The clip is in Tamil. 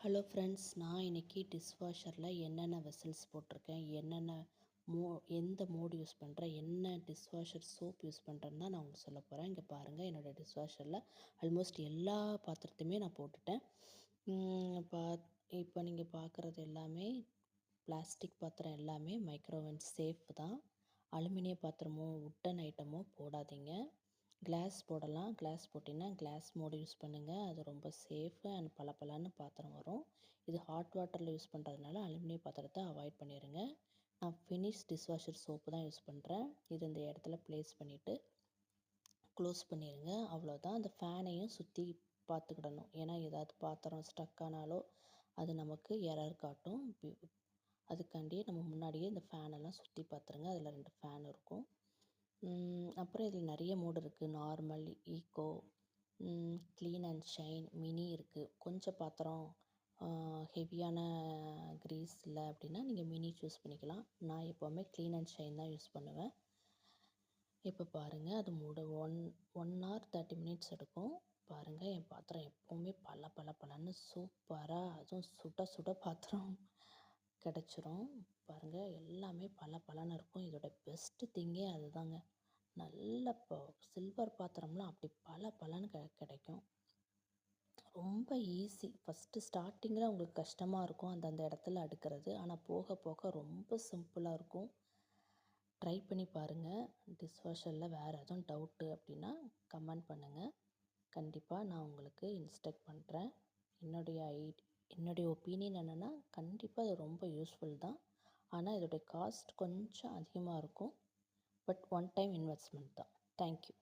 ஹலோ ஃப்ரெண்ட்ஸ், நான் இன்றைக்கி டிஷ்வாஷரில் என்னென்ன வெசல்ஸ் போட்டிருக்கேன், என்னென்ன மோ எந்த மோடு யூஸ் பண்ணுறேன், என்ன டிஷ்வாஷர் சோப் யூஸ் பண்ணுறேன்னு தான் நான் உங்களுக்கு சொல்ல போகிறேன். இங்கே பாருங்கள், என்னோடய டிஷ்வாஷரில் ஆல்மோஸ்ட் எல்லா பாத்திரத்தையுமே நான் போட்டுட்டேன். பா இப்போ நீங்கள் பார்க்குறது எல்லாமே பிளாஸ்டிக் பாத்திரம், எல்லாமே மைக்ரோவேவ் சேஃப் தான். அலுமினிய பாத்திரமோ உட்டன் ஐட்டமோ போடாதீங்க. கிளாஸ் போடலாம். கிளாஸ் போட்டிங்கன்னா கிளாஸ் மோடு யூஸ் பண்ணுங்கள். அது ரொம்ப சேஃபு அண்ட் பளபளன்னு பாத்திரம் வரும். இது ஹாட் வாட்டரில் யூஸ் பண்ணுறதுனால அலுமினிய பாத்திரத்தை அவாய்ட் பண்ணிடுங்க. நான் ஃபினிஷ் டிஷ்வாஷர் சோப்பு தான் யூஸ் பண்ணுறேன். இது இந்த இடத்துல ப்ளேஸ் பண்ணிவிட்டு க்ளோஸ் பண்ணிடுங்க. அவ்வளோதான். அந்த ஃபேனையும் சுற்றி பார்த்துக்கிடணும். ஏன்னா ஏதாவது பாத்திரம் ஸ்டக் ஆனாலோ அது நமக்கு எரர் காட்டும். அதுக்காண்டியே நம்ம முன்னாடியே இந்த ஃபேனெல்லாம் சுற்றி பார்த்துருங்க. அதில் 2 ஃபேன் இருக்கும். அப்புறம் இதில் நிறைய மோடு இருக்குது. Normal, eco, clean and shine, mini இருக்குது. கொஞ்சம் பாத்திரம் ஹெவியான கிரீஸ் இல்லை அப்படின்னா நீங்கள் மினி சூஸ் பண்ணிக்கலாம். நான் எப்போவுமே க்ளீன் அண்ட் ஷைன் தான் யூஸ் பண்ணுவேன். இப்போ பாருங்கள், அது மூட 1 hour 30 minutes எடுக்கும். பாருங்கள், என் பாத்திரம் எப்போவுமே பளபளன்னு சூப்பராக, அதுவும் சுட சுட பாத்திரம் கிடச்சிரும். பாருங்கள், எல்லாமே பளபளன்னு இருக்கும். இதோட பெஸ்ட்டு திங்கே அதுதாங்க. நல்ல சில்வர் பாத்திரம்லாம் அப்படி பளபளன்னு கிடைக்கும். ரொம்ப ஈஸி. ஃபஸ்ட்டு ஸ்டார்டிங்கில் உங்களுக்கு கஷ்டமாக இருக்கும் அந்தந்த இடத்துல அடுக்கிறது. ஆனால் போக போக ரொம்ப சிம்பிளாக இருக்கும். ட்ரை பண்ணி பாருங்கள். டிஷ்வாஷரில் வேறு எதுவும் டவுட்டு அப்படின்னா கமெண்ட் பண்ணுங்கள். கண்டிப்பாக நான் உங்களுக்கு இன்ஸ்ட்ரக்ட் பண்ணுறேன். என்னுடைய ஒப்பீனியன் என்னென்னா, கண்டிப்பாக அது ரொம்ப யூஸ்ஃபுல் தான். ஆனால் இதோடைய காஸ்ட் கொஞ்சம் அதிகமாக இருக்கும். பட் ஒன் டைம் இன்வெஸ்ட்மெண்ட் தான். தேங்க்யூ.